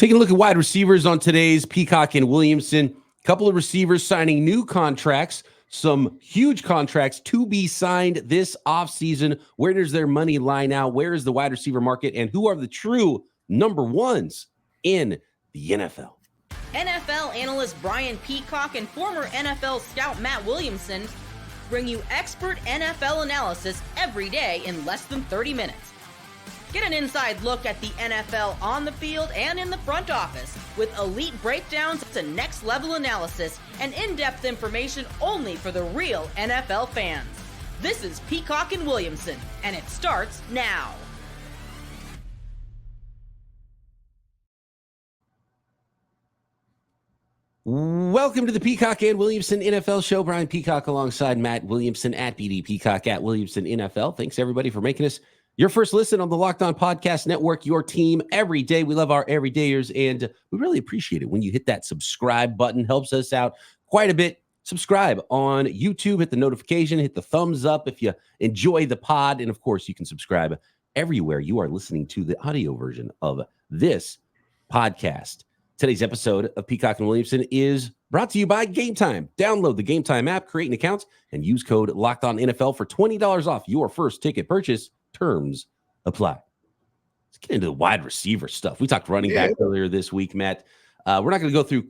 Taking a look at wide receivers on today's Peacock and Williamson. A couple of receivers signing new contracts, some huge contracts to be signed this offseason. Where does their money lie now? Where is the wide receiver market? And who are the true number ones in the NFL? NFL analyst Brian Peacock and former NFL scout Matt Williamson bring you expert NFL analysis every day in less than 30 minutes. Get an inside look at the NFL on the field and in the front office with elite breakdowns to next-level analysis and in-depth information only for the real NFL fans. This is Peacock and Williamson, and it starts now. Welcome to the Peacock and Williamson NFL Show. Brian Peacock alongside Matt Williamson at BD Peacock at Williamson NFL. Thanks, everybody, for making us your first listen on the Locked On Podcast Network, your team every day. We love our everydayers, and we really appreciate it when you hit that subscribe button. Helps us out quite a bit. Subscribe on YouTube, hit the notification, hit the thumbs up if you enjoy the pod. And, of course, you can subscribe everywhere you are listening to the audio version of this podcast. Today's episode of Peacock and Williamson is brought to you by Game Time. Download the Game Time app, create an account, and use code LOCKEDONNFL for $20 off your first ticket purchase. Terms apply. Let's get into the wide receiver stuff. We talked running back earlier this week, Matt. We're not going to go through,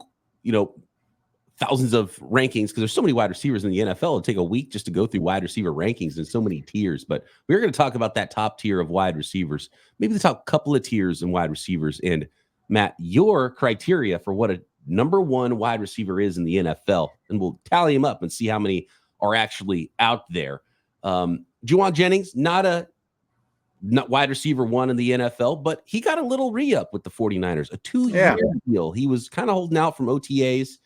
thousands of rankings because there's so many wide receivers in the NFL. It'll take a week just to go through wide receiver rankings and so many tiers. But we're going to talk about that top tier of wide receivers, maybe the top couple of tiers in wide receivers. And Matt, your criteria for what a number one wide receiver is in the NFL, and we'll tally them up and see how many are actually out there. Jauan Jennings, not wide receiver one in the NFL, but he got a little re-up with the 49ers, a 2-year deal. He was kind of holding out from OTAs,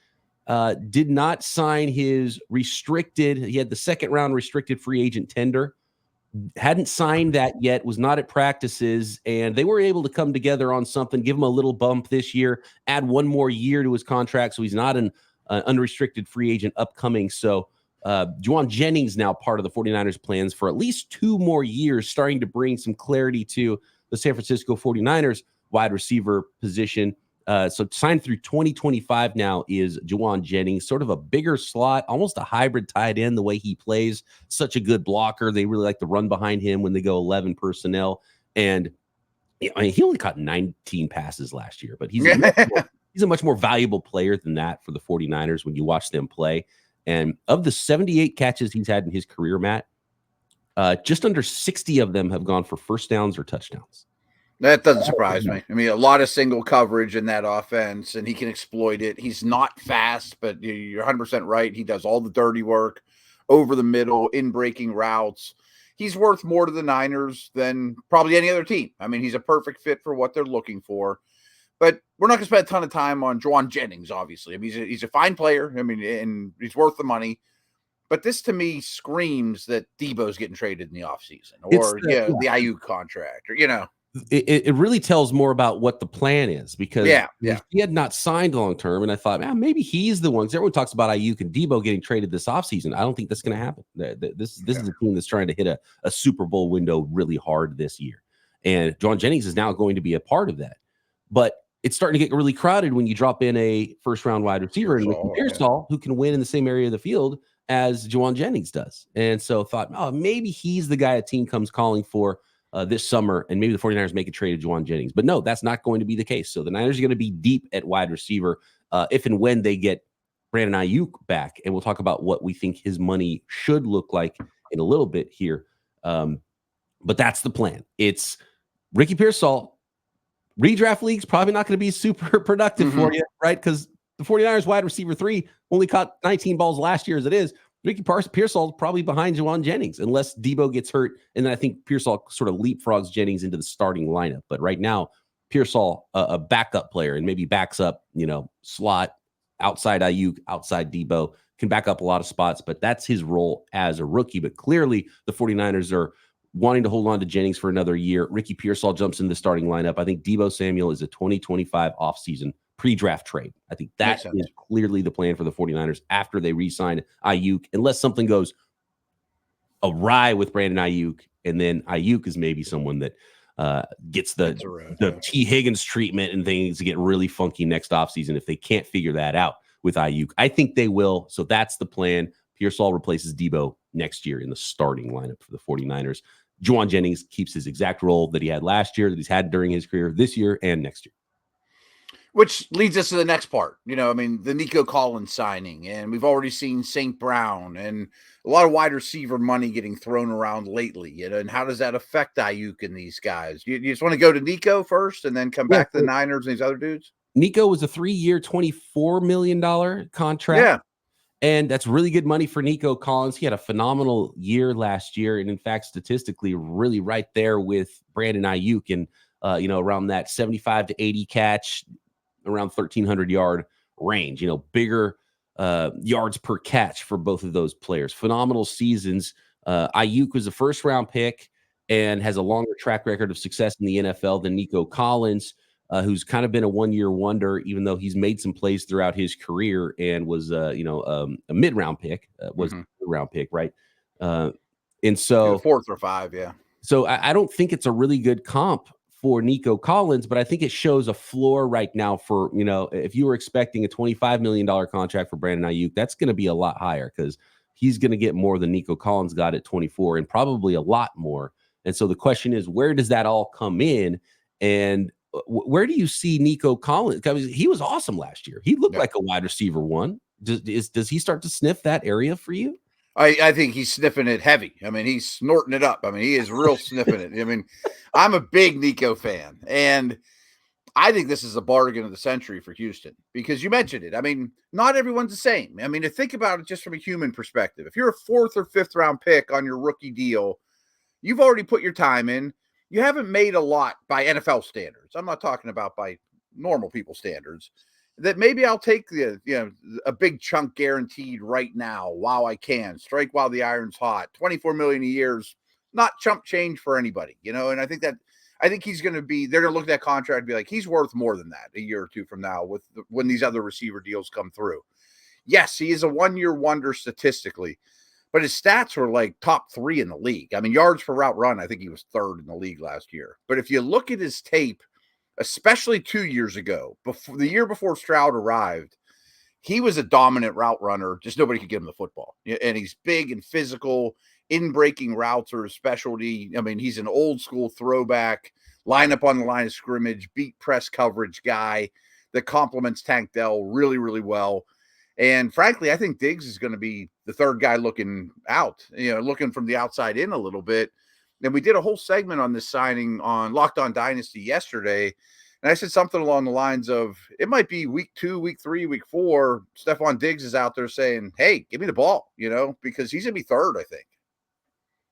did not sign his restricted. He had the second round restricted free agent tender, hadn't signed that yet, was not at practices, and they were able to come together on something, give him a little bump this year, add one more year to his contract, so he's not an unrestricted free agent upcoming. So Jauan Jennings now part of the 49ers plans for at least 2 more years, starting to bring some clarity to the San Francisco 49ers wide receiver position. So signed through 2025 now is Jauan Jennings, sort of a bigger slot, almost a hybrid tight end the way he plays. Such a good blocker. They really like to run behind him when they go 11 personnel. And he only caught 19 passes last year, but he's a much more valuable player than that for the 49ers when you watch them play. And of the 78 catches he's had in his career, Matt, just under 60 of them have gone for first downs or touchdowns. That doesn't surprise me. I mean, a lot of single coverage in that offense, and he can exploit it. He's not fast, but you're 100% right. He does all the dirty work over the middle, in breaking routes. He's worth more to the Niners than probably any other team. I mean, he's a perfect fit for what they're looking for. But we're not going to spend a ton of time on Jauan Jennings, obviously. I mean, he's a fine player. I mean, and he's worth the money. But this, to me, screams that Debo's getting traded in the offseason or the Aiyuk contract or, It really tells more about what the plan is because he had not signed long-term, and I thought, maybe he's the one. Because everyone talks about Aiyuk and Debo getting traded this offseason. I don't think that's going to happen. This is a team that's trying to hit a Super Bowl window really hard this year. And Jauan Jennings is now going to be a part of that. But it's starting to get really crowded when you drop in a first-round wide receiver and Ricky Pearsall, who can win in the same area of the field as Jauan Jennings does. And so thought, maybe he's the guy a team comes calling for this summer, and maybe the 49ers make a trade of Jauan Jennings. But no, that's not going to be the case. So the Niners are going to be deep at wide receiver if and when they get Brandon Aiyuk back. And we'll talk about what we think his money should look like in a little bit here. But that's the plan. It's Ricky Pearsall. Redraft leagues probably not going to be super productive for you, right? Because the 49ers wide receiver 3 only caught 19 balls last year as it is. Ricky Pearsall is probably behind Jauan Jennings unless Debo gets hurt. And then I think Pearsall sort of leapfrogs Jennings into the starting lineup. But right now, Pearsall, a backup player, and maybe backs up, slot, outside Aiyuk, outside Debo, can back up a lot of spots. But that's his role as a rookie. But clearly, the 49ers are wanting to hold on to Jennings for another year. Ricky Pearsall jumps in the starting lineup. I think Debo Samuel is a 2025 offseason pre-draft trade. I think that is clearly the plan for the 49ers after they re-sign Aiyuk, unless something goes awry with Brandon Aiyuk, and then Aiyuk is maybe someone that gets the T. Higgins treatment and things get really funky next offseason if they can't figure that out with Aiyuk. I think they will. So that's the plan. Pearsall replaces Debo next year in the starting lineup for the 49ers. Jauan Jennings keeps his exact role that he had last year, that he's had during his career this year and next year. Which leads us to the next part. The Nico Collins signing, and we've already seen St. Brown and a lot of wide receiver money getting thrown around lately. And how does that affect Aiyuk and these guys? You just want to go to Nico first and then come back to the Niners and these other dudes? Nico was a 3-year, $24 million contract. Yeah. And that's really good money for Nico Collins. He had a phenomenal year last year. And in fact, statistically, really right there with Brandon Aiyuk and, around that 75 to 80 catch, around 1,300 yard range, bigger yards per catch for both of those players. Phenomenal seasons. Aiyuk was a first-round pick and has a longer track record of success in the NFL than Nico Collins, who's kind of been a one-year wonder, even though he's made some plays throughout his career and was, a mid-round pick, a round pick, right? And so 4th or 5, yeah. So I don't think it's a really good comp for Nico Collins, but I think it shows a floor right now for, if you were expecting a $25 million contract for Brandon Aiyuk, that's going to be a lot higher because he's going to get more than Nico Collins got at 24 and probably a lot more. And so the question is, where does that all come in? And where do you see Nico Collins? Because he was awesome last year. He looked like a wide receiver one. Does he start to sniff that area for you? I think he's sniffing it heavy. He's snorting it up. He is real sniffing it. I'm a big Nico fan, and I think this is a bargain of the century for Houston because you mentioned it. Not everyone's the same. To think about it just from a human perspective, if you're a 4th or 5th round pick on your rookie deal, you've already put your time in. You haven't made a lot by NFL standards. I'm not talking about by normal people standards. That maybe I'll take a big chunk guaranteed right now while I can. Strike while the iron's hot. $24 million a year is not chump change for anybody, and I think he's going to be. They're going to look at that contract and be like, he's worth more than that a year or two from now when these other receiver deals come through. Yes, he is a one-year wonder statistically, but his stats were like top 3 in the league. Yards per route run, I think he was 3rd in the league last year. But if you look at his tape, especially 2 years ago, the year before Stroud arrived, he was a dominant route runner. Just nobody could get him the football. And he's big and physical. In-breaking routes are his specialty. He's an old-school throwback, line up on the line of scrimmage, beat press coverage guy that complements Tank Dell really, really well. And frankly, I think Diggs is going to be the third guy looking out, looking from the outside in a little bit. And we did a whole segment on this signing on Locked On Dynasty yesterday. And I said something along the lines of, it might be week 2, week 3, week 4. Stephon Diggs is out there saying, hey, give me the ball, because he's going to be 3rd, I think.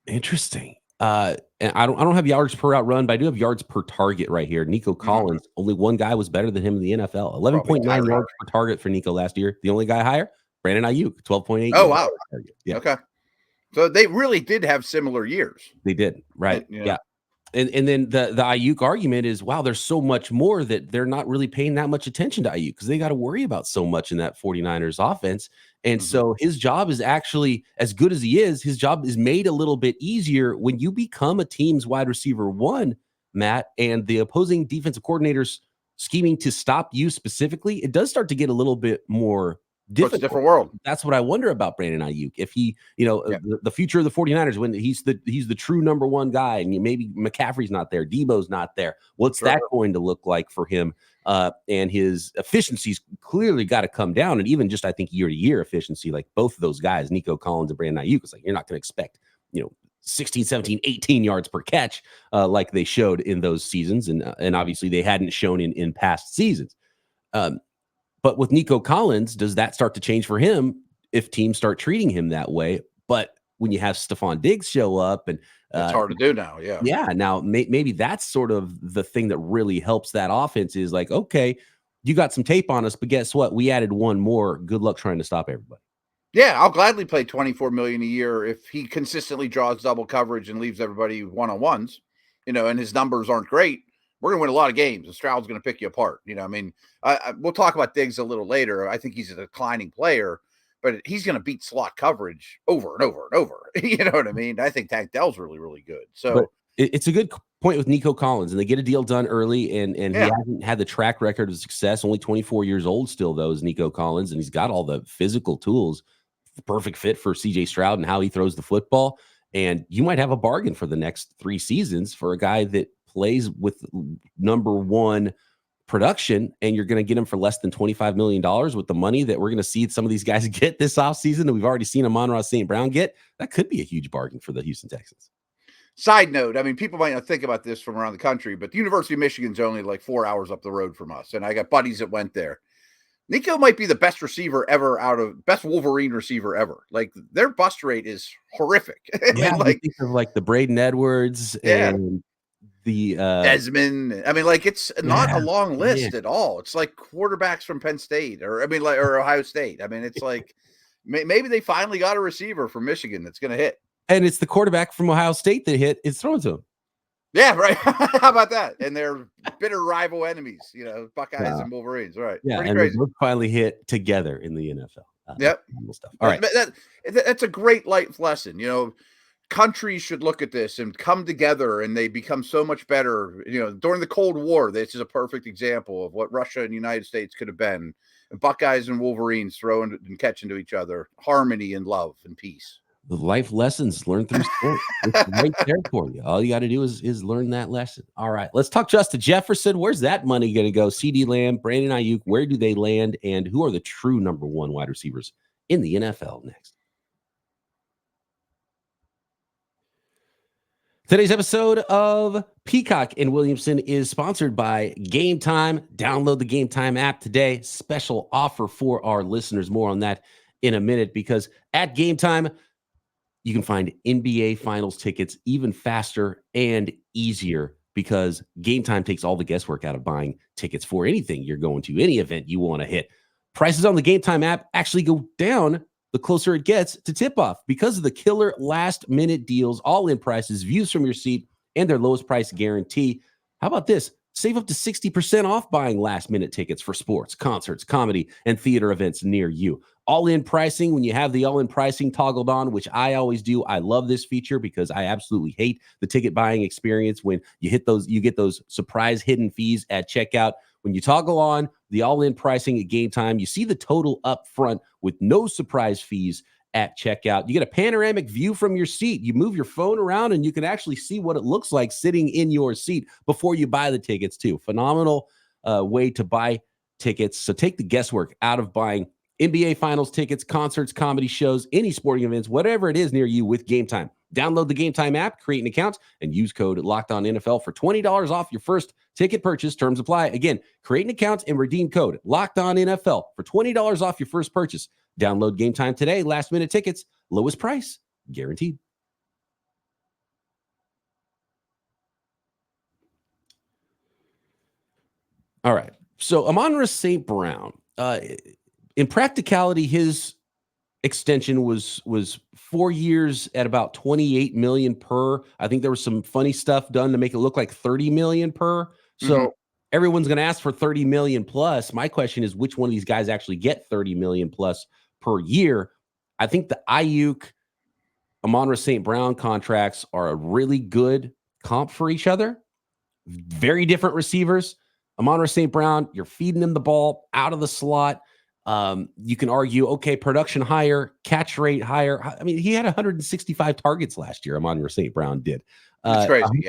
Interesting. And I don't have yards per route run, but I do have yards per target right here. Nico Collins, only one guy was better than him in the NFL. 11.9 yards per target for Nico last year. The only guy higher, Brandon Aiyuk, 12.8. Oh, wow. Yeah. Okay. So they really did have similar years. They did, right? Yeah. And then the Aiyuk argument is, wow, there's so much more that they're not really paying that much attention to Aiyuk because they got to worry about so much in that 49ers offense. And so his job is actually, as good as he is, his job is made a little bit easier when you become a team's wide receiver one, Matt, and the opposing defensive coordinators scheming to stop you specifically. It does start to get a little bit more difficult. It's a different world. That's what I wonder about Brandon Aiyuk. If he, the future of the 49ers, when he's the true number one guy, and maybe McCaffrey's not there, Debo's not there, what's that going to look like for him? And his efficiency's clearly got to come down. And even just, I think, year-to-year efficiency, like both of those guys, Nico Collins and Brandon Aiyuk, it's like you're not going to expect, 16, 17, 18 yards per catch like they showed in those seasons. And obviously they hadn't shown in past seasons. But with Nico Collins, does that start to change for him if teams start treating him that way? But when you have Stephon Diggs show up, and it's hard to do now. Yeah. Yeah. Now maybe that's sort of the thing that really helps that offense is like, okay, you got some tape on us, but guess what? We added one more. Good luck trying to stop everybody. Yeah, I'll gladly play $24 million a year if he consistently draws double coverage and leaves everybody one-on-ones, and his numbers aren't great. We're going to win a lot of games, and Stroud's going to pick you apart. We'll talk about Diggs a little later. I think he's a declining player, but he's going to beat slot coverage over and over and over. You know what I mean? I think Tank Dell's really, really good. So it's a good point with Nico Collins, and they get a deal done early, and he Yeah. hasn't had the track record of success. Only 24 years old still, though, is Nico Collins, and he's got all the physical tools. Perfect fit for CJ Stroud and how he throws the football. And you might have a bargain for the next 3 seasons for a guy that plays with number one production, and you're going to get him for less than $25 million with the money that we're going to see some of these guys get this offseason that we've already seen Amon-Ra St. Brown get. That could be a huge bargain for the Houston Texans. Side note, I mean, people might not think about this from around the country, but the University of Michigan's only like 4 hours up the road from us, and I got buddies that went there. Nico might be the best receiver ever best Wolverine receiver ever. Like, their bust rate is horrific. Yeah, mean, like, think of like the Braden Edwards and the Desmond. I mean, like, it's not a long list at all. It's like quarterbacks from Penn State or Ohio State. I mean, it's like maybe they finally got a receiver from Michigan that's going to hit. And it's the quarterback from Ohio State that hit is thrown to him. Yeah, right. How about that? And they're bitter rival enemies, Buckeyes and Wolverines, right? Yeah, pretty and crazy. they both finally hit together in the NFL. Yep. Stuff. All right. That's a great life lesson. Countries should look at this and come together, and they become so much better. During the Cold War, this is a perfect example of what Russia and the United States could have been. And Buckeyes and Wolverines throwing and catching to each other, harmony and love and peace. The life lessons learned through sport. It's right there for you. All you got to do is learn that lesson. All right, let's talk Justin Jefferson. Where's that money going to go? CeeDee Lamb, Brandon Aiyuk, where do they land? And who are the true number one wide receivers in the NFL next? Today's episode of Peacock and Williamson is sponsored by Game Time. Download the Game Time app today. Special offer for our listeners. More on that in a minute, because at Game Time, you can find NBA Finals tickets even faster and easier, because Game Time takes all the guesswork out of buying tickets for anything you're going to, any event you want to hit. Prices on the Game Time app actually go down the closer it gets to tip-off because of the killer last-minute deals, all-in prices, views from your seat, and their lowest price guarantee. How about this? Save up to 60% off buying last-minute tickets for sports, concerts, comedy, and theater events near you. All-in pricing, when you have the all-in pricing toggled on, which I always do. I love this feature because I absolutely hate the ticket buying experience when you get those surprise hidden fees at checkout. When you toggle on the all-in pricing at Game Time, you see the total up front with no surprise fees at checkout. You get a panoramic view from your seat. You move your phone around and you can actually see what it looks like sitting in your seat before you buy the tickets too. Phenomenal way to buy tickets. So take the guesswork out of buying NBA Finals tickets, concerts, comedy shows, any sporting events, whatever it is near you with Game Time. Download the Game Time app, create an account, and use code LOCKEDONNFL for $20 off your first ticket purchase. Terms apply. Again, create an account and redeem code LOCKEDONNFL for $20 off your first purchase. Download Game Time today. Last-minute tickets, lowest price, guaranteed. All right. So Amon-Ra St. Brown, in practicality, his extension was 4 years at about $28 million per. I think there was some funny stuff done to make it look like $30 million per. So everyone's going to ask for $30 million plus. My question is, which one of these guys actually get $30 million plus per year? I think the Aiyuk, Amon-Ra St. Brown contracts are a really good comp for each other. Very different receivers. Amon-Ra St. Brown, you're feeding him the ball out of the slot. You can argue, okay, production higher, catch rate higher. I mean, he had 165 targets last year. Amon-Ra St. Brown did. That's crazy.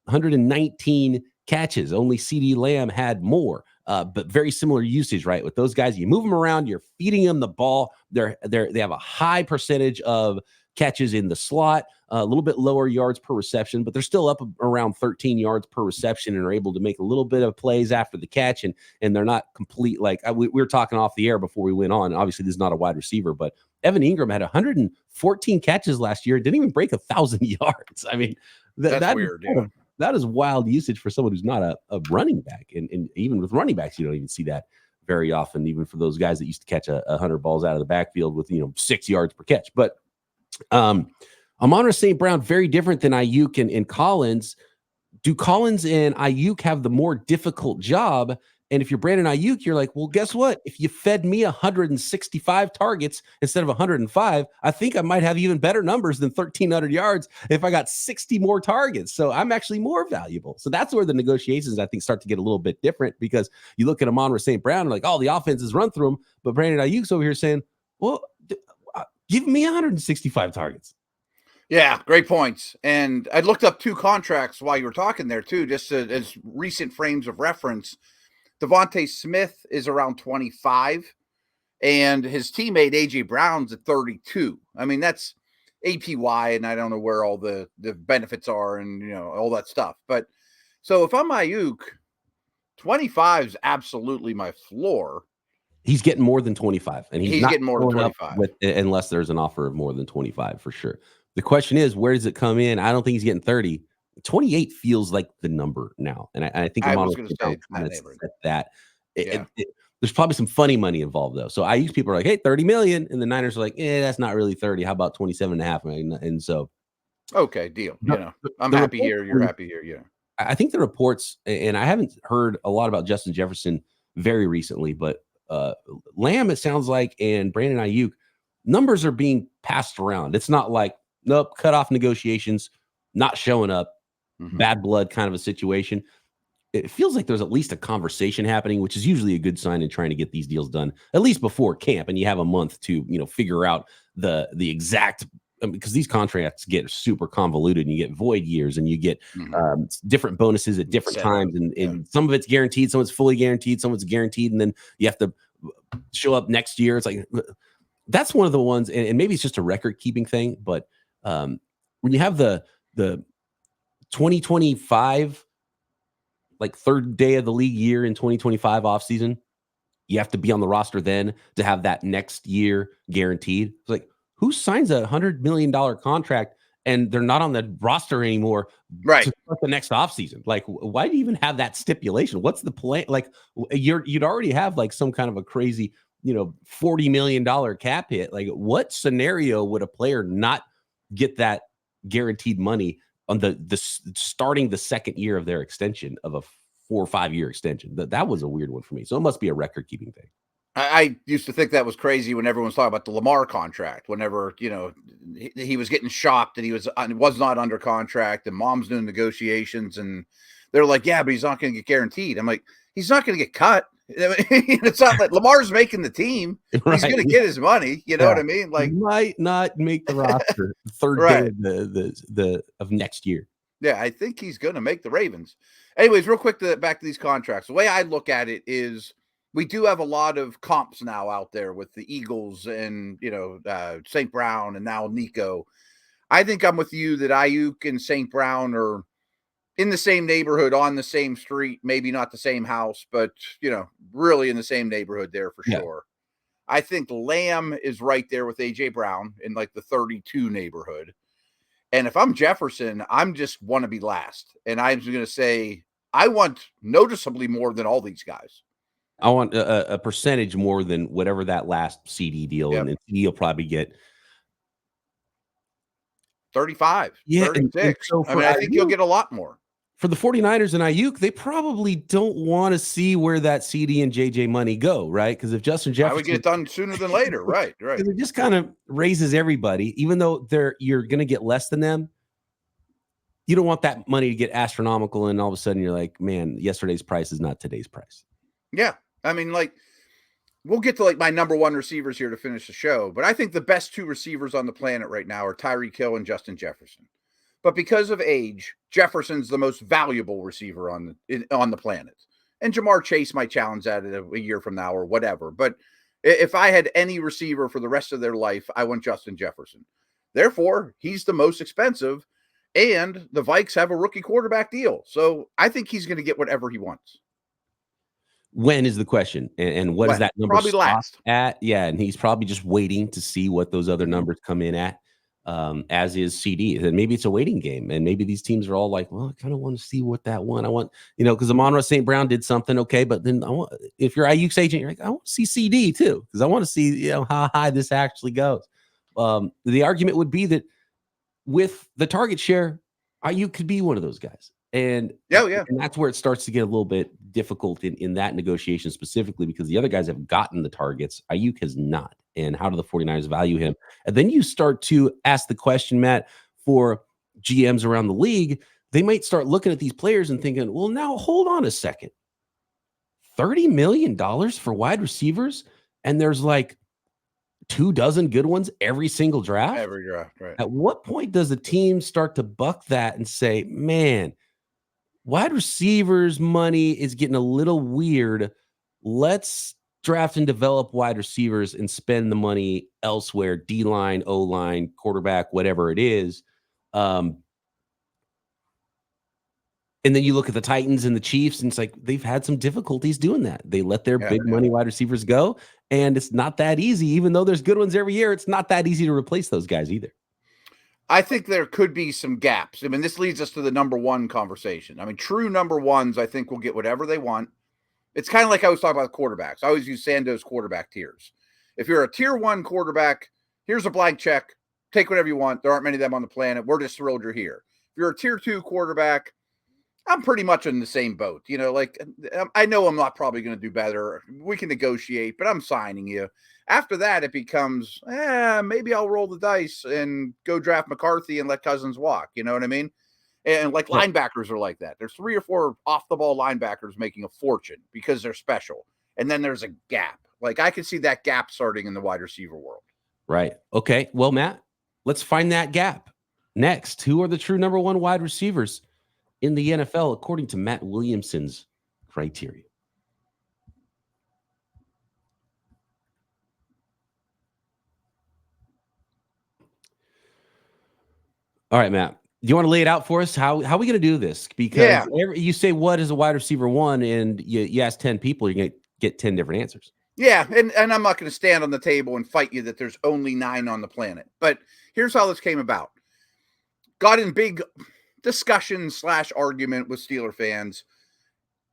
119 catches. Only CeeDee Lamb had more, but very similar usage, right? With those guys, you move them around, you're feeding them the ball. They have a high percentage of catches in the slot, a little bit lower yards per reception, but they're still up around 13 yards per reception and are able to make a little bit of plays after the catch. And they're not complete. Like we were talking off the air before we went on. Obviously, this is not a wide receiver, but Evan Ingram had 114 catches last year. Didn't even break 1,000 yards. I mean, that's weird. That is wild usage for someone who's not a running back. And even with running backs, you don't even see that very often, even for those guys that used to catch 100 balls out of the backfield with, 6 yards per catch. But Amon-Ra St. Brown, very different than Aiyuk and Collins. do Collins and Aiyuk have the more difficult job? And if you're Brandon Aiyuk, you're like, well, guess what? If you fed me 165 targets instead of 105, I think I might have even better numbers than 1,300 yards if I got 60 more targets. So I'm actually more valuable. So that's where the negotiations, I think, start to get a little bit different, because you look at Amon-Ra St. Brown, like, oh, the offense is run through him. But Brandon Aiyuk's over here saying, well, give me 165 targets. Yeah, great points. And I looked up 2 contracts while you were talking there, too, just as recent frames of reference. Devontae Smith is around 25, and his teammate AJ Brown's at 32. I mean, that's APY, and I don't know where all the benefits are and, all that stuff. But so if I'm Aiyuk, 25 is absolutely my floor. He's getting more than 25, and he's not getting more than 25 unless there's an offer of more than 25 for sure. The question is, where does it come in? I don't think he's getting 30. 28 feels like the number now, and I think I was going to say that. There's probably some funny money involved though. So I use people are like, hey, 30 million, and the Niners are like, that's not really 30. How about 27.5 million? And so, okay, deal. I'm happy here. You're happy here. Yeah. I think the reports, and I haven't heard a lot about Justin Jefferson very recently, but Lamb, it sounds like, and Brandon Aiyuk, numbers are being passed around. It's not like, nope, cut off negotiations, not showing up. Bad blood kind of a situation. It feels like there's at least a conversation happening, which is usually a good sign in trying to get these deals done, at least before camp. And you have a month to, figure out the exact, because these contracts get super convoluted, and you get void years, and you get different bonuses at different times. And some of it's guaranteed, some of it's fully guaranteed, some of it's guaranteed. And then you have to show up next year. It's like, that's one of the ones, and maybe it's just a record keeping thing. But when you have the 2025, like third day of the league year in 2025 offseason, you have to be on the roster then to have that next year guaranteed. It's like, who signs a $100 million contract and they're not on the roster anymore right to start the next offseason? Like, why do you even have that stipulation? What's the plan? Like, you'd already have like some kind of a crazy, $40 million cap hit. Like, what scenario would a player not get that guaranteed money on the starting the second year of their extension of a 4 or 5 year extension? That was a weird one for me. So it must be a record keeping thing. I used to think that was crazy when everyone was talking about the Lamar contract, whenever, he was getting shopped and he was not under contract, and mom's doing negotiations, and they're like, yeah, but he's not going to get guaranteed. I'm like, he's not going to get cut. It's not like Lamar's making the team. Right. He's going to get his money. You know what I mean? Like, he might not make the roster third day of next year. Yeah, I think he's going to make the Ravens. Anyways, real quick, back to these contracts. The way I look at it is, we do have a lot of comps now out there with the Eagles and, St. Brown and now Nico. I think I'm with you that Aiyuk and St. Brown are in the same neighborhood, on the same street, maybe not the same house, but, really in the same neighborhood there for sure. I think Lamb is right there with AJ Brown in like the 32 neighborhood. And if I'm Jefferson, I'm just want to be last. And I'm going to say, I want noticeably more than all these guys. I want a percentage more than whatever that last CeeDee deal. Yep. And CeeDee will probably get 35, 36. And so I think you'll get a lot more. For the 49ers and Aiyuk, they probably don't want to see where that CeeDee and JJ money go, right? Because if Justin Jefferson, I would get done sooner than later, right? It just kind of raises everybody, even though you're going to get less than them. You don't want that money to get astronomical, and all of a sudden you're like, man, yesterday's price is not today's price. Yeah, I mean, like, we'll get to like my number one receivers here to finish the show, but I think the best 2 receivers on the planet right now are Tyreek Hill and Justin Jefferson. But because of age, Jefferson's the most valuable receiver on the planet. And Jamar Chase might challenge that a year from now or whatever. But if I had any receiver for the rest of their life, I want Justin Jefferson. Therefore, he's the most expensive, and the Vikes have a rookie quarterback deal. So I think he's going to get whatever he wants. When is the question? And what is that number probably last at? Yeah, and he's probably just waiting to see what those other numbers come in at. As is CeeDee. And maybe it's a waiting game, and maybe these teams are all like, well, I kind of want to see what that one. I want, because Amon-Ra St. Brown did something, okay, but then if you're Aiyuk's agent, you're like, I want to see CeeDee too, because I want to see how high this actually goes. The argument would be that with the target share, Aiyuk could be one of those guys. And Yeah. and that's where it starts to get a little bit difficult in that negotiation specifically, because the other guys have gotten the targets. Aiyuk has not. And how do the 49ers value him? And then you start to ask the question, Matt, for GMs around the league, they might start looking at these players and thinking, well, now hold on a second. $30 million for wide receivers, and there's like 24 good ones every single draft. Every draft, right? At what point does the team start to buck that and say, man, wide receivers money is getting a little weird. Let's draft and develop wide receivers and spend the money elsewhere, D-line, O-line, quarterback, whatever it is. And then you look at the Titans and the Chiefs, and it's like they've had some difficulties doing that. They let their big money wide receivers go, and it's not that easy. Even though there's good ones every year, it's not that easy to replace those guys either. I think there could be some gaps. I mean, this leads us to the number one conversation. I mean, true number ones, I think, will get whatever they want. It's kind of like I was talking about quarterbacks. I always use Sando's quarterback tiers. If you're a tier one quarterback, here's a blank check. Take whatever you want. There aren't many of them on the planet. We're just thrilled you're here. If you're a tier two quarterback, I'm pretty much in the same boat. You know, like, I know I'm not probably going to do better. We can negotiate, but I'm signing you. After that, it becomes, maybe I'll roll the dice and go draft McCarthy and let Cousins walk. You know what I mean? And like linebackers are like that. There's 3 or 4 off-the-ball linebackers making a fortune because they're special. And then there's a gap. Like, I can see that gap starting in the wide receiver world. Right. Okay. Well, Matt, let's find that gap. Next, who are the true number one wide receivers in the NFL according to Matt Williamson's criteria? All right, Matt. Do you want to lay it out for us? How are we going to do this? Because you say what is a wide receiver one, and you ask 10 people, you're going to get 10 different answers. Yeah, and I'm not going to stand on the table and fight you that there's only 9 on the planet. But here's how this came about. Got in big discussion / argument with Steeler fans,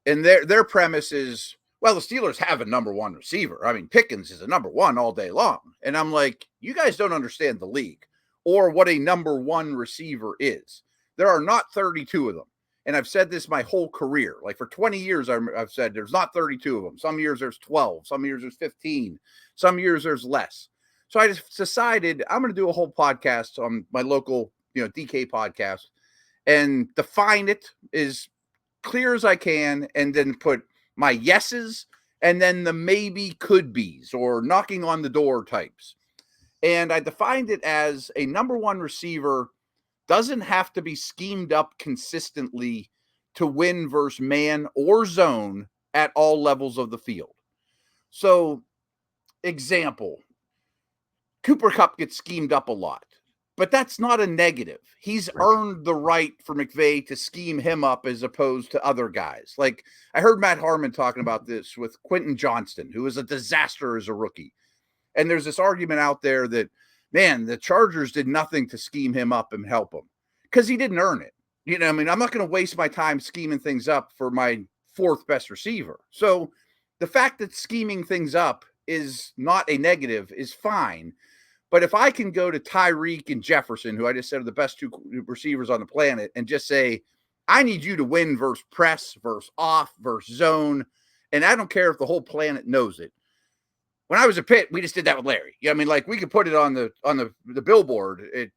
and their premise is, well, the Steelers have a number one receiver. I mean, Pickens is a number one all day long. And I'm like, you guys don't understand the league or what a number one receiver is. There are not 32 of them. And I've said this my whole career. Like for 20 years, I've said there's not 32 of them. Some years there's 12. Some years there's 15. Some years there's less. So I just decided I'm going to do a whole podcast on my local, DK podcast and define it as clear as I can, and then put my yeses and then the maybe could be's or knocking on the door types. And I defined it as a number one receiver doesn't have to be schemed up consistently to win versus man or zone at all levels of the field. So, example, Cooper Kupp gets schemed up a lot, but that's not a negative. He's earned the right for McVay to scheme him up as opposed to other guys. Like I heard Matt Harmon talking about this with Quentin Johnston, who was a disaster as a rookie. And there's this argument out there that, man, the Chargers did nothing to scheme him up and help him because he didn't earn it. I mean, I'm not going to waste my time scheming things up for my 4th best receiver. So the fact that scheming things up is not a negative is fine. But if I can go to Tyreek and Jefferson, who I just said are the best 2 receivers on the planet, and just say, I need you to win versus press, versus off, versus zone, and I don't care if the whole planet knows it. When I was at Pitt, we just did that with Larry. I mean, like we could put it on the billboard at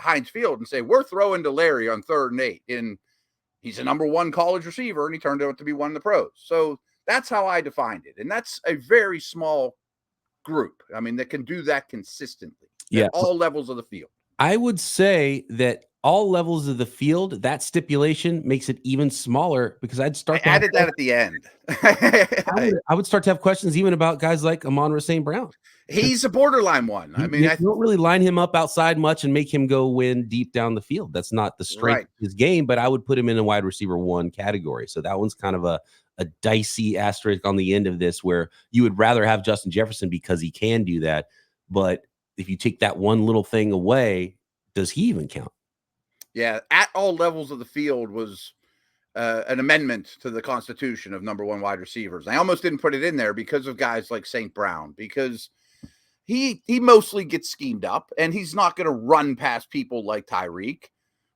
Heinz Field and say, we're throwing to Larry on 3rd and 8. And he's a number one college receiver, and he turned out to be one of the pros. So that's how I defined it. And that's a very small group. I mean, that can do that consistently at all levels of the field. I would say that all levels of the field, that stipulation makes it even smaller because I'd start. I added that at the end. I would start to have questions even about guys like Amon-Ra St. Brown. He's a borderline one. I mean, you don't really line him up outside much and make him go win deep down the field. That's not the strength of his game, but I would put him in a wide receiver 1 category. So that one's kind of a dicey asterisk on the end of this, where you would rather have Justin Jefferson because he can do that. But if you take that one little thing away, does he even count? Yeah, at all levels of the field was an amendment to the Constitution of number one wide receivers. I almost didn't put it in there because of guys like St. Brown, because he mostly gets schemed up, and he's not going to run past people like Tyreek.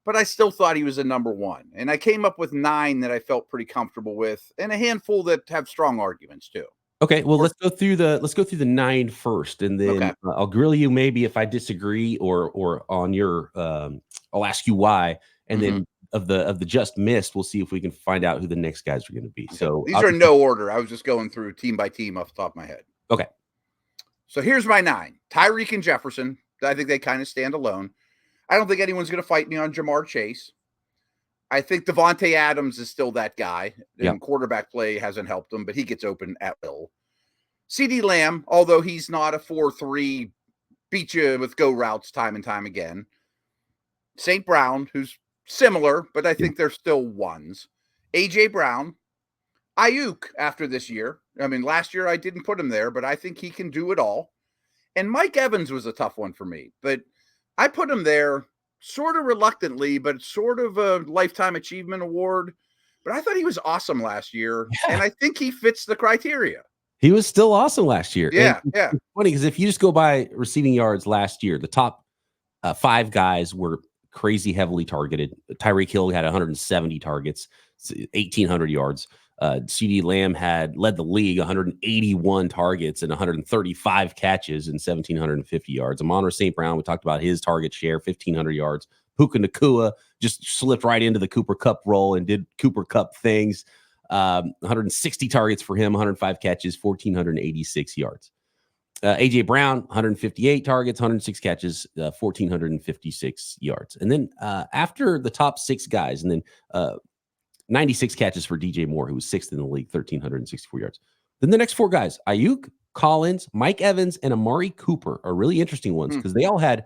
but I still thought he was a number one. And I came up with 9 that I felt pretty comfortable with, and a handful that have strong arguments too. Okay, well, let's go through the 9 first, and then I'll grill you maybe if I disagree, or on your I'll ask you why, and then of the just missed, we'll see if we can find out who the next guys are going to be. Okay. So these are in no order. I was just going through team by team off the top of my head. Okay. So here's my 9: Tyreek and Jefferson. I think they kind of stand alone. I don't think anyone's going to fight me on Jamar Chase. I think Devontae Adams is still that guy. And quarterback play hasn't helped him, but he gets open at will. CeeDee Lamb, although he's not a 4-3, beat you with go routes time and time again. St. Brown, who's similar, but I think they're still ones. A.J. Brown. Aiyuk after this year. I mean, last year I didn't put him there, but I think he can do it all. And Mike Evans was a tough one for me, but I put him there sort of reluctantly, but sort of a lifetime achievement award. But I thought he was awesome last year, and I think he fits the criteria. He was still awesome last year. Yeah, It's funny because if you just go by receiving yards last year, the top 5 guys were crazy heavily targeted. Tyreek Hill had 170 targets, 1,800 yards. CeeDee Lamb led the league, 181 targets and 135 catches and 1,750 yards. Amon-Ra St. Brown, we talked about his target share, 1,500 yards. Puka Nacua just slipped right into the Cooper Kupp role and did Cooper Kupp things. 160 targets for him, 105 catches, 1,486 yards. A.J. Brown, 158 targets, 106 catches, 1,456 yards. And then after the top 6 guys, and then 96 catches for DJ Moore, who was 6th in the league, 1,364 yards. Then the next 4 guys, Aiyuk, Collins, Mike Evans, and Amari Cooper are really interesting ones because they all had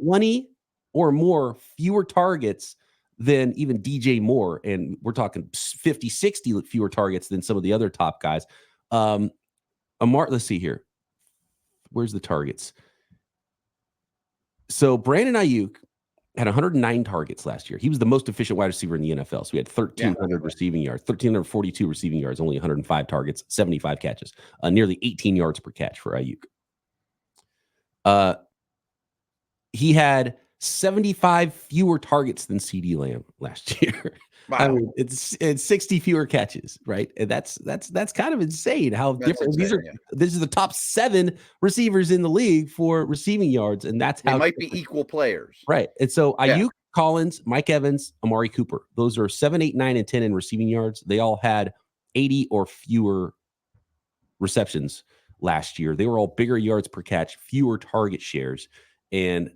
20 or more fewer targets than even DJ Moore. And we're talking 50, 60 fewer targets than some of the other top guys. Let's see here. Where's the targets? So Brandon Aiyuk had 109 targets last year. He was the most efficient wide receiver in the NFL. So he had 1,300 receiving yards, 1,342 receiving yards, only 105 targets, 75 catches, nearly 18 yards per catch for Aiyuk. He had 75 fewer targets than CeeDee Lamb last year. Wow. I mean, it's 60 fewer catches, right? And that's kind of insane how different these are. This is the top 7 receivers in the league for receiving yards, and that's how they might be equal players, right? And so Aiyuk, Collins, Mike Evans, Amari Cooper, those are 7, 8, 9, and 10 in receiving yards. They all had 80 or fewer receptions last year. They were all bigger yards per catch, fewer target shares, and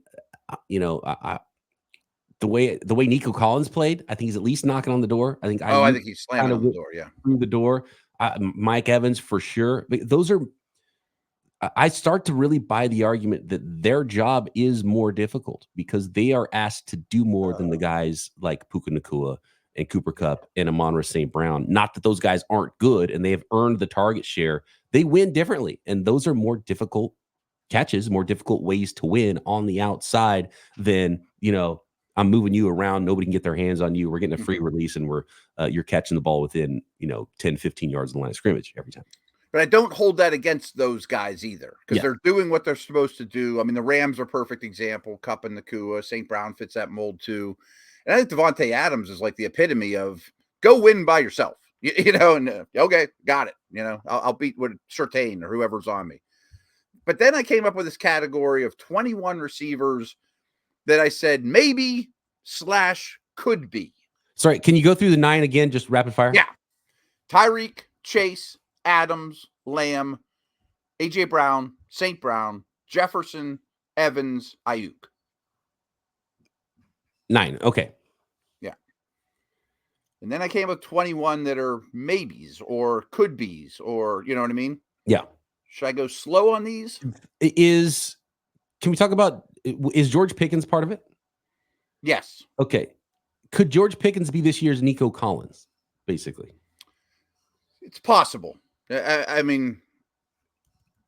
the way Nico Collins played, I think he's at least knocking on the door. I think he's slamming on the door. Yeah, through the door. Mike Evans for sure. Those are. I start to really buy the argument that their job is more difficult because they are asked to do more than the guys like Puka Nacua and Cooper Kupp and Amon-Ra St. Brown. Not that those guys aren't good and they have earned the target share. They win differently, and those are more difficult catches, more difficult ways to win on the outside than I'm moving you around. Nobody can get their hands on you. We're getting a free release, and you're catching the ball within 10, 15 yards of the line of scrimmage every time. But I don't hold that against those guys either because they're doing what they're supposed to do. I mean, the Rams are a perfect example. Kupp and Nacua, St. Brown fits that mold too. And I think Devontae Adams is like the epitome of go win by yourself. Okay, got it. I'll beat Surtain or whoever's on me. But then I came up with this category of 21 receivers that I said maybe / could be. Sorry, can you go through the 9 again, just rapid fire? Yeah. Tyreek, Chase, Adams, Lamb, A.J. Brown, St. Brown, Jefferson, Evans, Aiyuk. 9, okay. Yeah. And then I came up with 21 that are maybes or could be's or, you know what I mean? Yeah. Should I go slow on these? Can we talk about, is George Pickens part of it? Yes. Okay. Could George Pickens be this year's Nico Collins, basically? It's possible. I mean,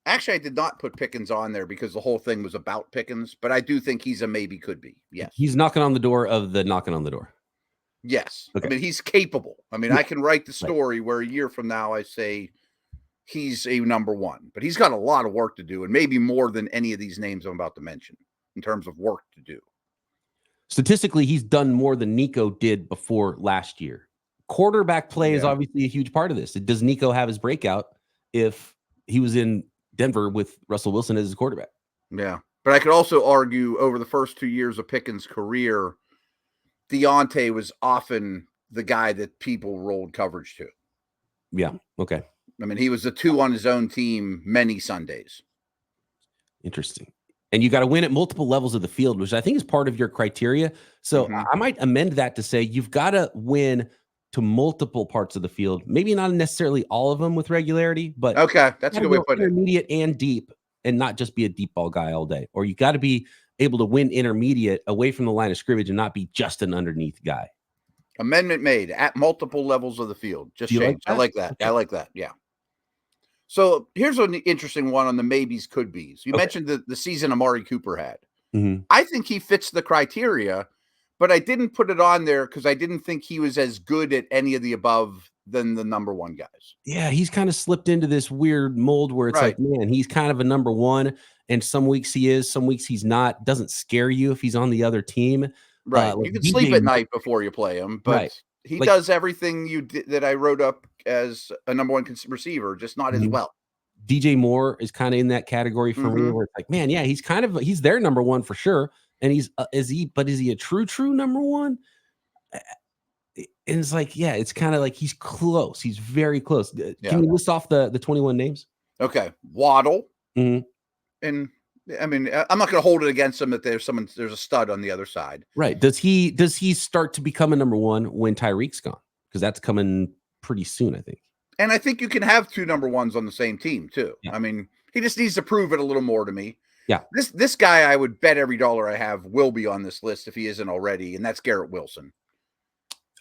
actually, I did not put Pickens on there because the whole thing was about Pickens, but I do think he's a maybe could be. Yes. He's knocking on the door of the knocking on the door. Yes. Okay. I mean, he's capable. I mean, I can write the story where a year from now I say he's a number 1, but he's got a lot of work to do and maybe more than any of these names I'm about to mention in terms of work to do. Statistically, he's done more than Nico did before last year. Quarterback play is obviously a huge part of this. Does Nico have his breakout if he was in Denver with Russell Wilson as his quarterback? Yeah. But I could also argue over the first 2 years of Pickens' career, Deontay was often the guy that people rolled coverage to. Yeah. Okay. I mean, he was the 2 on his own team many Sundays. Interesting. And you got to win at multiple levels of the field, which I think is part of your criteria. So I might amend that to say you've got to win to multiple parts of the field. Maybe not necessarily all of them with regularity, but okay, that's a good way to put it. Intermediate and deep, and not just be a deep ball guy all day. Or you got to be able to win intermediate away from the line of scrimmage and not be just an underneath guy. Amendment made at multiple levels of the field. Just change. I like that. Okay. I like that. Yeah. So here's an interesting one on the maybes, could be's. You mentioned the season Amari Cooper had. I think he fits the criteria, but I didn't put it on there because I didn't think he was as good at any of the above than the number one guys. Yeah, he's kind of slipped into this weird mold where it's like, man, he's kind of a number one, and some weeks he is, some weeks he's not. Doesn't scare you if he's on the other team. Right. You can sleep at night before you play him, but he does everything you did that I wrote up as a number one receiver, just not as well. DJ Moore is kind of in that category for me, where it's like, man, yeah, he's their number one for sure. And is he a true number one? And it's like, yeah, it's kind of like he's close. He's very close. Can you list off the 21 names? Okay. Waddle. And I mean, I'm not going to hold it against him that there's a stud on the other side. Right. Does he start to become a number one when Tyreek's gone? Because that's coming pretty soon, I think. And I think you can have 2 number ones on the same team too. Yeah. I mean, he just needs to prove it a little more to me. Yeah. This guy, I would bet every dollar I have will be on this list if he isn't already, and that's Garrett Wilson.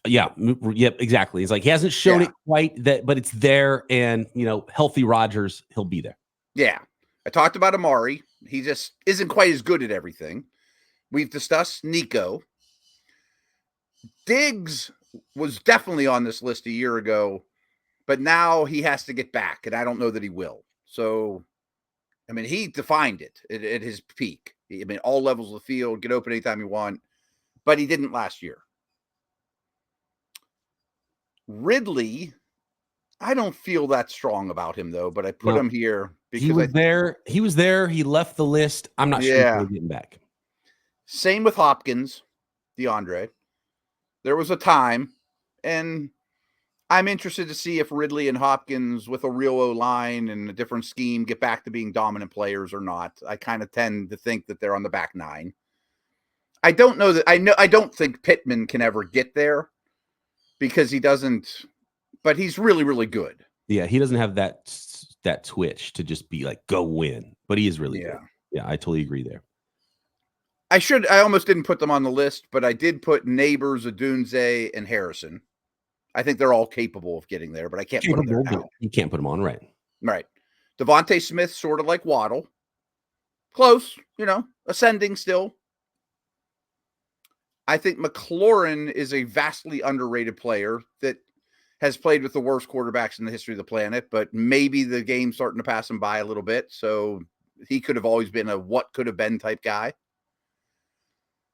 Yeah. Yep. Exactly. It's like he hasn't shown it quite that, but it's there, and healthy Rodgers, he'll be there. Yeah. I talked about Amari. He just isn't quite as good at everything. We've discussed Nico. Diggs was definitely on this list a year ago, but now he has to get back, and I don't know that he will. So, I mean, he defined it at his peak. I mean, all levels of the field, get open anytime you want, but he didn't last year. Ridley, I don't feel that strong about him, though, but I put him here because he was there. He left the list. I'm not sure he's getting back. Same with Hopkins, DeAndre. There was a time, and I'm interested to see if Ridley and Hopkins with a real O-line and a different scheme get back to being dominant players or not. I kind of tend to think that they're on the back nine. I don't know that I don't think Pittman can ever get there because he doesn't, but he's really, really good. Yeah, he doesn't have that twitch to just be like, go win, but he is really good. Yeah, I totally agree there. I almost didn't put them on the list, but I did put Neighbors, Odunze, and Harrison. I think they're all capable of getting there, but I can't put them there now. You can't put them on, right? Right. Devontae Smith, sort of like Waddle. Close, ascending still. I think McLaurin is a vastly underrated player that has played with the worst quarterbacks in the history of the planet, but maybe the game's starting to pass him by a little bit. So he could have always been a what could have been type guy.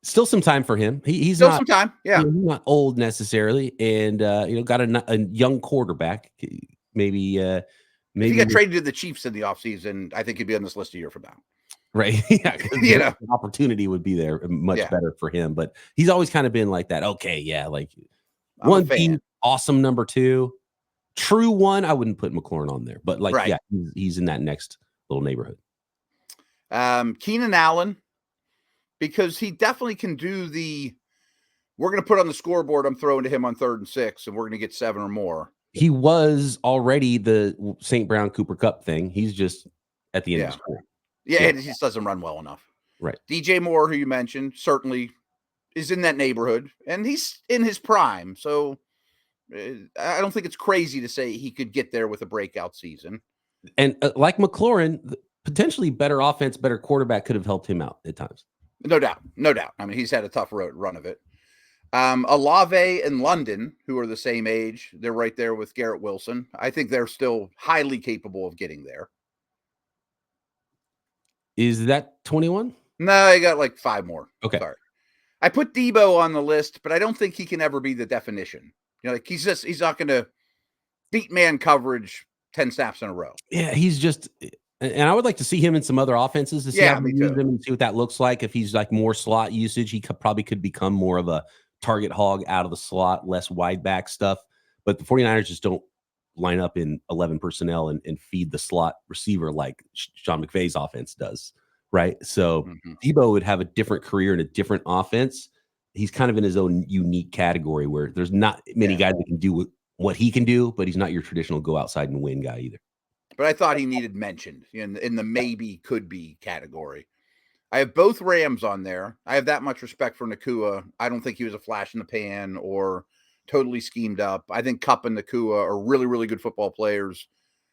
Still some time for him. He's still not some time. Yeah. He's not old necessarily. And, got a young quarterback. Maybe if he got traded to the Chiefs in the offseason, I think he'd be on this list a year from now. Right. Yeah. Opportunity would be there much better for him, but he's always kind of been like that. Okay. Yeah. Like one team, awesome number 2, true 1. I wouldn't put McLaurin on there, but he's in that next little neighborhood. Keenan Allen, because he definitely can do we're going to put on the scoreboard, I'm throwing to him on 3rd and 6, and we're going to get 7 or more. He was already the St. Brown Cooper Cup thing. He's just at the end of the school. Yeah, it just doesn't run well enough. Right. DJ Moore, who you mentioned, certainly is in that neighborhood, and he's in his prime. So I don't think it's crazy to say he could get there with a breakout season. And like McLaurin, potentially better offense, better quarterback could have helped him out at times. No doubt. I mean, he's had a tough run of it. Olave and London, who are the same age, they're right there with Garrett Wilson. I think they're still highly capable of getting there. Is that 21? No, I got like 5 more. Okay. Sorry. I put Debo on the list, but I don't think he can ever be the definition. Like he's not going to beat man coverage 10 snaps in a row. Yeah, he's just, and I would like to see him in some other offenses to see how they use him and see what that looks like. If he's like more slot usage, he probably could become more of a target hog out of the slot, less wide back stuff. But the 49ers just don't line up in 11 personnel and feed the slot receiver like Sean McVay's offense does, right? So Debo would have a different career in a different offense. He's kind of in his own unique category where there's not many guys that can do what he can do, but he's not your traditional go outside and win guy either. But I thought he needed mentioned in the maybe could be category. I have both Rams on there. I have that much respect for Nakua. I don't think he was a flash in the pan or totally schemed up. I think Kupp and Nakua are really, really good football players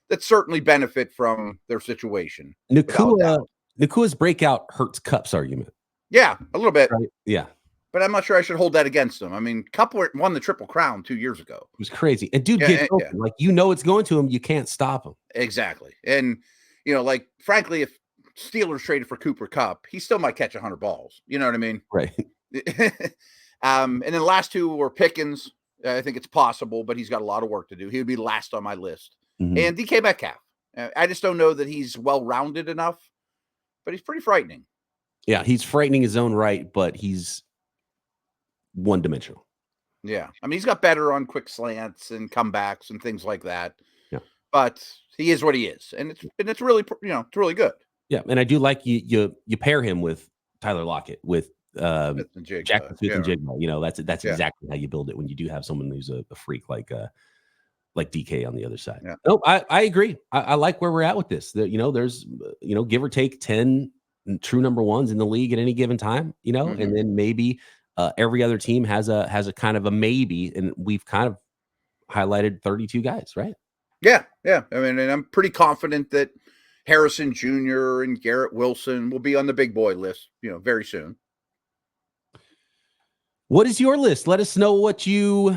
that certainly benefit from their situation. Nakua's breakout hurts Kupp's argument. Yeah, a little bit. Right? Yeah. But I'm not sure I should hold that against him. I mean, Kupp won the Triple Crown 2 years ago. It was crazy. And dude gets open. Like, it's going to him. You can't stop him. Exactly. And, like, frankly, if Steelers traded for Cooper Kupp, he still might catch 100 balls. You know what I mean? Right. And then the last two were Pickens. I think it's possible, but he's got a lot of work to do. He would be last on my list. And DK Metcalf. I just don't know that he's well-rounded enough, but he's pretty frightening. Yeah, he's frightening his own right, but he's one-dimensional. Yeah. I mean, he's got better on quick slants and comebacks and things like that. Yeah. But he is what he is. And it's really, it's really good. Yeah. And I do like you pair him with Tyler Lockett, with Jackson Smith and Jigma. That's exactly how you build it when you do have someone who's a freak like DK on the other side. Yeah. No, I agree. I like where we're at with this. There's give or take 10 true number ones in the league at any given time, and then maybe every other team has a kind of a maybe, and we've kind of highlighted 32 guys, right? Yeah. I mean, and I'm pretty confident that Harrison Jr. and Garrett Wilson will be on the big boy list, very soon. What is your list? Let us know what you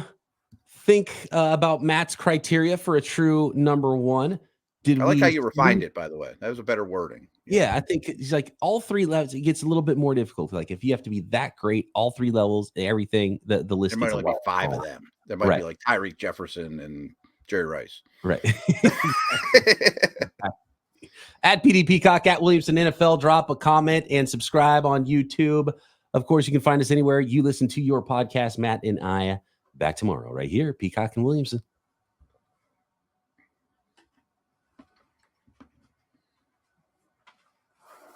think about Matt's criteria for a true number one. I like how you refined it, by the way. That was a better wording. Yeah, I think it's like all three levels. It gets a little bit more difficult. Like if you have to be that great, all three levels, everything, the list. There might only be 5 of them. There might be like Tyreek Jefferson and Jerry Rice. Right. At PD Peacock, at Williamson NFL, drop a comment and subscribe on YouTube. Of course, you can find us anywhere you listen to your podcast. Matt and I back tomorrow right here, Peacock and Williamson.